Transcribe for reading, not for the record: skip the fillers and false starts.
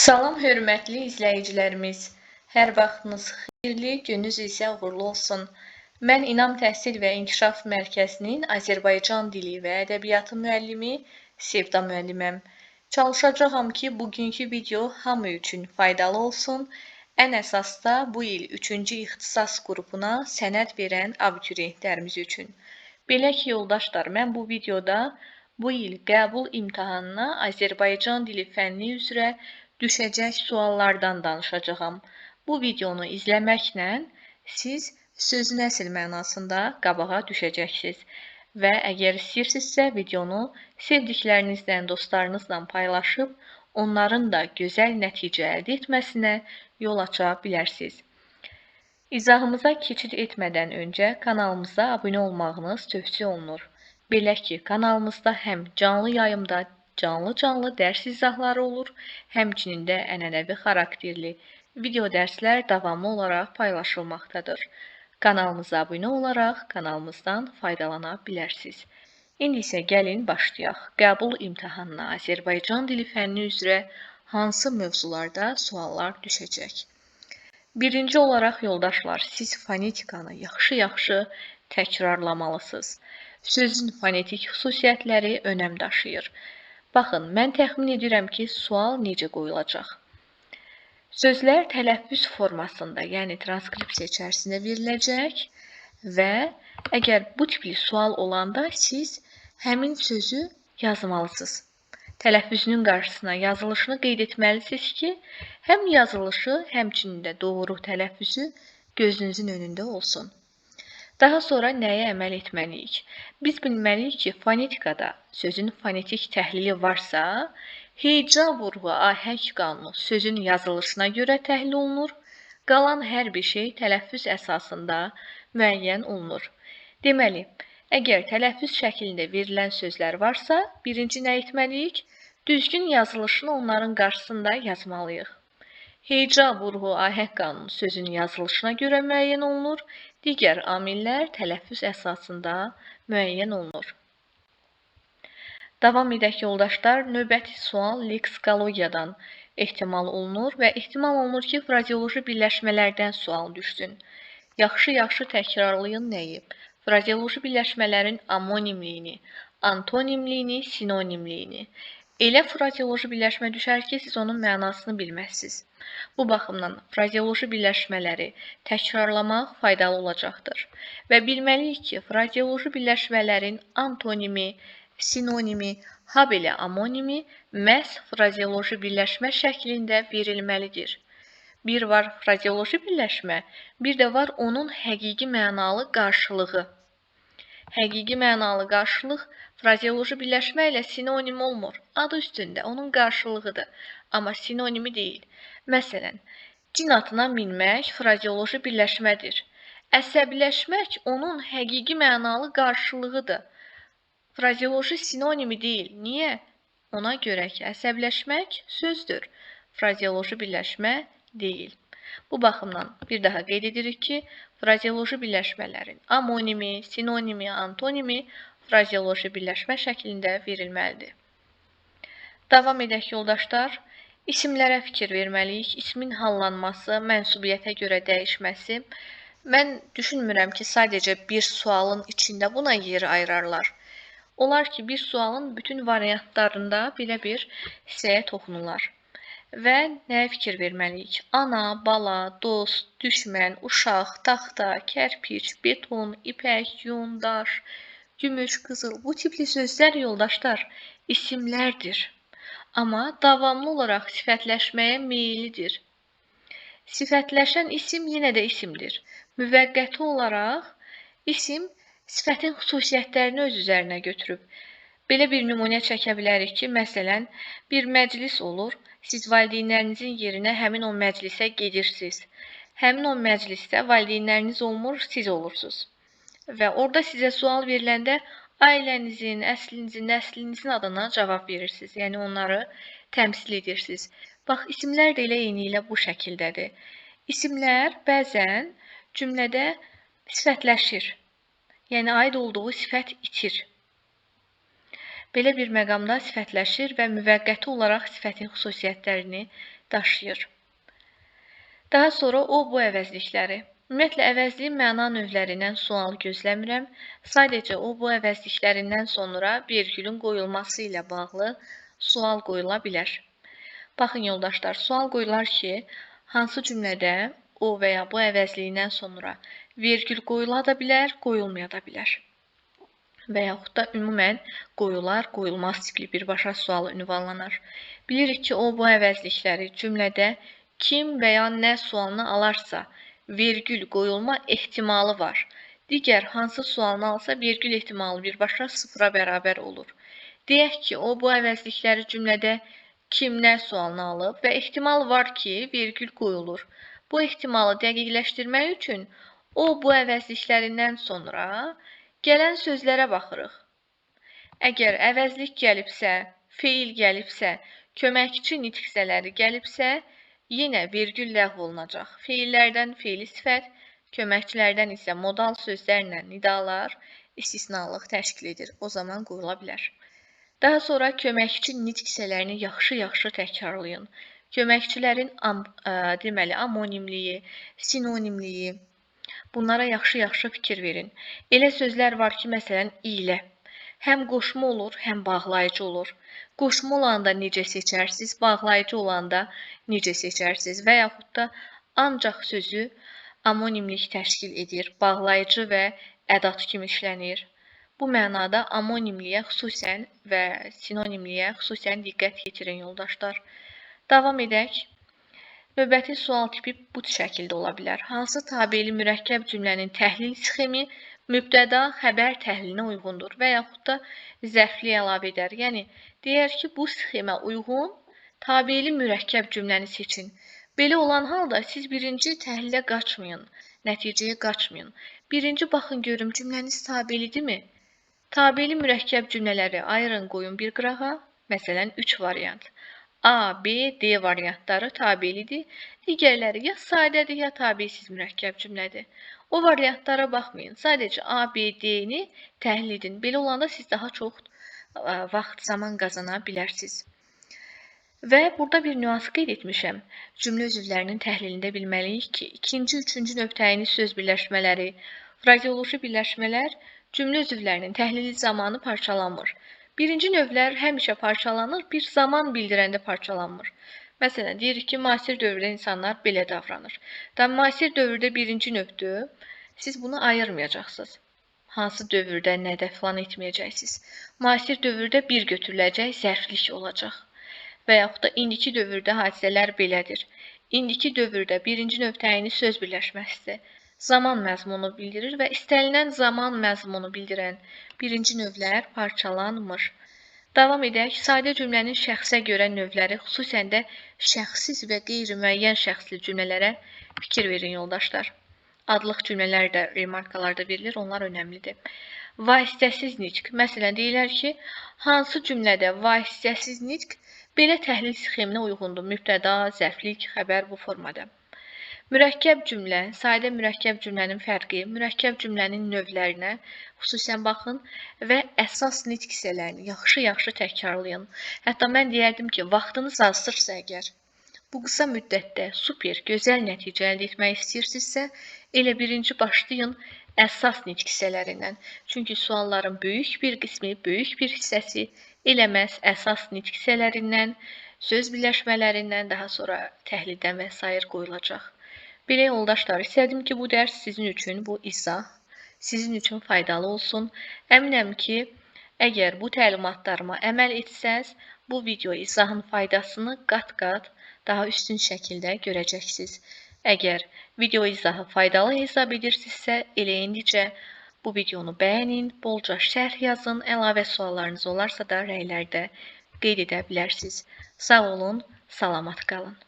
Salam hörmətli izləyicilərimiz. Hər vaxtınız xeyirli, gününüz isə uğurlu olsun. Mən İnam Təhsil və İnkişaf Mərkəzinin Azərbaycan dili və ədəbiyyatı müəllimi Sevda müəlliməm. Çalışacağam ki, bugünkü video hamı üçün faydalı olsun. Ən əsas da bu il 3-cü ixtisas qrupuna sənəd verən abituriyentlərimiz üçün. Belə ki, yoldaşlar, mən bu videoda bu il qəbul imtahanına Azərbaycan dili fənni üzrə düşəcək suallardan danışacağam. Bu videonu izləməklə siz sözün əsl mənasında qabağa düşəcəksiniz. Və əgər istəyirsinizsə videonu sevdiklərinizlə, dostlarınızla paylaşıb, onların da gözəl nəticə əldə etməsinə yol aça bilərsiniz. İzahımıza keçid etmədən öncə kanalımıza abunə olmağınız tövsiyə olunur. Belə ki, kanalımızda həm canlı yayımda canlı dərs izahları olur, həmçinin də ənənəvi xarakterli video dərslər davamlı olaraq paylaşılmaqdadır. Kanalımıza abunə olaraq kanalımızdan faydalana bilərsiniz. İndi isə gəlin başlayaq. Qəbul imtahanına Azərbaycan dili fənni üzrə hansı mövzularda suallar düşəcək? Birinci olaraq yoldaşlar, siz fonetikanı yaxşı-yaxşı təkrarlamalısınız. Sözün fonetik xüsusiyyətləri önəm daşıyır. Baxın, mən təxmin edirəm ki, sual necə qoyulacaq. Sözlər tələffüz formasında, yəni transkripsiya içərisində veriləcək və əgər bu tipli sual olanda siz həmin sözü yazmalısınız. Tələffüzünün qarşısına yazılışını qeyd etməlisiniz ki, həm yazılışı, həmçinin də doğru tələffüzü gözünüzün önündə olsun. Daha sonra nəyə əməl etməliyik? Biz bilməliyik ki, fonetikada sözün fonetik təhlili varsa, heca, vurğu, ahəng qanunu sözün yazılışına görə təhlil olunur, qalan hər bir şey tələffüz əsasında müəyyən olunur. Deməli, əgər tələffüz şəklində verilən sözlər varsa, birinci nə etməliyik? Düzgün yazılışını onların qarşısında yazmalıyıq. Heca, vurğu, ahəng qanunu sözün yazılışına görə müəyyən olunur, digər amillər tələffüz əsasında müəyyən olunur. Davam edək yoldaşlar, növbəti sual leksikologiyadan ehtimal olunur və ehtimal olunur ki, frazeoloji birləşmələrdən sual düşsün. Yaxşı-yaxşı təkrarlayın nəyi? Frazeoloji birləşmələrin amonimliyini, antonimliyini, sinonimliyini. Elə frazeoloji birləşmə düşər ki, siz onun mənasını bilməzsiniz. Bu baxımdan frazeoloji birləşmələri təkrarlamaq faydalı olacaqdır. Və bilməliyik ki, frazeoloji birləşmələrin antonimi, sinonimi, habelə amonimi məhz frazeoloji birləşmə şəklində verilməlidir. Bir var frazeoloji birləşmə, bir də var onun həqiqi mənalı qarşılığı. Həqiqi mənalı qarşılıq frazeoloji birləşmə ilə sinonim olmur. Adı üstündə onun qarşılığıdır, amma sinonimi deyil. Məsələn, cin atına minmək frazeoloji birləşmədir. Əsəbiləşmək onun həqiqi mənalı qarşılığıdır. Frazeoloji sinonimi deyil. Niyə? Ona görə ki, əsəbiləşmək sözdür. Frazeoloji birləşmə deyil. Bu baxımdan bir daha qeyd edirik ki, frazeoloji birləşmələrin amonimi, sinonimi, antonimi frazeoloji birləşmə şəklində verilməlidir. Davam edək yoldaşlar. İsimlərə fikir verməliyik. İsmin hallanması, mənsubiyyətə görə dəyişməsi. Mən düşünmürəm ki, sadəcə bir sualın içində buna yer ayırarlar. Olar ki, bir sualın bütün variantlarında belə bir hissəyə toxunurlar. Və nəyə fikir verməliyik? Ana, bala, dost, düşmən, uşaq, taxta, kərpic, beton, ipək, yun, daş, gümüş, qızıl. Bu tipli sözlər yoldaşlar isimlərdir. Amma davamlı olaraq sifətləşməyə meyillidir. Sifətləşən isim yenə də isimdir. Müvəqqəti olaraq isim sifətin xüsusiyyətlərini öz üzərinə götürüb. Belə bir nümunə çəkə bilərik ki, məsələn, bir məclis olur, siz valideynlərinizin yerinə həmin o məclisə gedirsiniz. Həmin o məclisdə valideynləriniz olmur, siz olursunuz. Və orada sizə sual veriləndə ailənizin, əslinizin, nəslinizin adına cavab verirsiniz. Yəni onları təmsil edirsiniz. Bax, isimlər də elə eyni ilə bu şəkildədir. İsimlər bəzən cümlədə sifətləşir. Yəni aid olduğu sifət itir. Belə bir məqamda sifətləşir və müvəqqəti olaraq sifətin xüsusiyyətlərini daşıyır. Daha sonra o, bu əvəzlikləri. Ümumiyyətlə, əvəzliyin məna növlərindən sual gözləmirəm. Sadəcə o, bu əvəzliklərindən sonra vergülün qoyulması ilə bağlı sual qoyula bilər. Baxın, yoldaşlar, sual qoyular ki, hansı cümlədə o və ya bu əvəzliyindən sonra vergül qoyula da bilər, qoyulmaya da bilər. Və yaxud da ümumən qoyular, qoyulmaz tipli birbaşa sualı ünvanlanar. Bilirik ki, o, bu əvəzlikləri cümlədə kim və ya nə sualını alarsa, vergül qoyulma ehtimalı var. Digər hansı sualını alsa, vergül ehtimalı birbaşa sıfıra bərabər olur. Deyək ki, o, bu əvəzlikləri cümlədə kim, nə sualını alıb və ehtimal var ki, vergül qoyulur. Bu ehtimalı dəqiqləşdirmək üçün o, bu əvəzliklərindən sonra gələn sözlərə baxırıq. Əgər əvəzlik gəlibsə, feil gəlibsə, köməkçi nitqsələri gəlibsə, yenə vergül ləğv olunacaq. Feillərdən feili sifət, köməkçilərdən isə modal sözlərlə nidalar istisnalıq təşkil edir. O zaman qoyula bilər. Daha sonra köməkçi nitqsələrini yaxşı-yaxşı təkrarlayın. Köməkçilərin deməli amonimliyi, sinonimliyi, bunlara yaxşı-yaxşı fikir verin. Elə sözlər var ki, məsələn, ilə həm qoşma olur, həm bağlayıcı olur. Qoşma olanda necə seçərsiniz, bağlayıcı olanda necə seçərsiniz və yaxud da ancaq sözü amonimlik təşkil edir, bağlayıcı və ədat kimi işlənir. Bu mənada amonimliyə xüsusən və sinonimliyə xüsusən diqqət yetirin, yoldaşlar. Davam edək. Növbəti sual tipi bu şəkildə ola bilər. Hansı tabeli mürəkkəb cümlənin təhlil sxemi mübtəda xəbər təhlilinə uyğundur və yaxud da zərfli əlavə edər. Yəni, deyər ki, bu sxemə uyğun tabeli mürəkkəb cümləni seçin. Belə olan halda siz birinci təhlilə qaçmayın, nəticəyə qaçmayın. Birinci baxın görüm cümləniz tabelidirmi? Tabeli mürəkkəb cümlələri ayırın, qoyun bir qırağa. Məsələn, 3 variant. A, B, D variantları tabelidir. Digərləri ya sadədir, ya tabelsiz mürəkkəb cümlədir. O variantlara baxmayın. Sadəcə A, B, D-ni təhlil edin. Belə olanda siz daha çox vaxt, zaman qazana bilərsiniz. Və burada bir nüans qeyd etmişəm. Cümlə üzvlərinin təhlilində bilməliyik ki, ikinci, üçüncü nöqtəyini söz birləşmələri, frazeoloji birləşmələr cümlə üzvlərinin təhlili zamanı parçalanmır. Birinci növlər həmişə parçalanır, bir zaman bildirəndə parçalanmır. Məsələn, deyirik ki, müasir dövrdə insanlar belə davranır. Müasir dövrdə birinci növdür, siz bunu ayırmayacaqsınız. Hansı dövrdə, nədə filan etməyəcəksiniz. Müasir dövrdə bir götürüləcək zərflik olacaq. Və yaxud da indiki dövrdə hadisələr belədir. İndiki dövrdə birinci növtəyini söz birləşməsidir. Zaman məzmunu bildirir və istənilən zaman məzmunu bildirən birinci növlər parçalanmır. Davam edək. Sadə cümlənin şəxsə görə növləri, xüsusən də şəxsiz və qeyri-müəyyən şəxsli cümlələrə fikir verin, yoldaşlar. Adlıq cümlələr də remarkalarda verilir, onlar önəmlidir. Vasitəsiz nitq. Məsələn, deyirlər ki, hansı cümlədə vasitəsiz nitq belə təhlil sxeminə uyğundur. Mübtəda, zərflik, xəbər bu formada. Mürəkkəb cümlə, sadə mürəkkəb cümlənin fərqi, mürəkkəb cümlənin növlərinə xüsusən baxın və əsas nitq hissələrini yaxşı-yaxşı təkrarlayın. Hətta mən deyərdim ki, vaxtınız azdırsa əgər, bu qısa müddətdə super, gözəl nəticə əldə etmək istəyirsinizsə, elə birinci başlayın əsas nitq hissələrindən. Çünki sualların böyük bir qismi, böyük bir hissəsi eləməz əsas nitq hissələrindən, söz birləşmələrindən, daha sonra təhlildən və s. qoyulacaq. Belə yoldaşlar, istədim ki, bu dərs sizin üçün, bu izah sizin üçün faydalı olsun. Əminəm ki, əgər bu təlimatlarıma əməl etsəz, bu video izahın faydasını qat-qat daha üstün şəkildə görəcəksiniz. Əgər video izahı faydalı hesab edirsinizsə, elə indicə bu videonu bəyənin, bolca şərh yazın, əlavə suallarınız olarsa da rəylərdə qeyd edə bilərsiniz. Sağ olun, salamat qalın.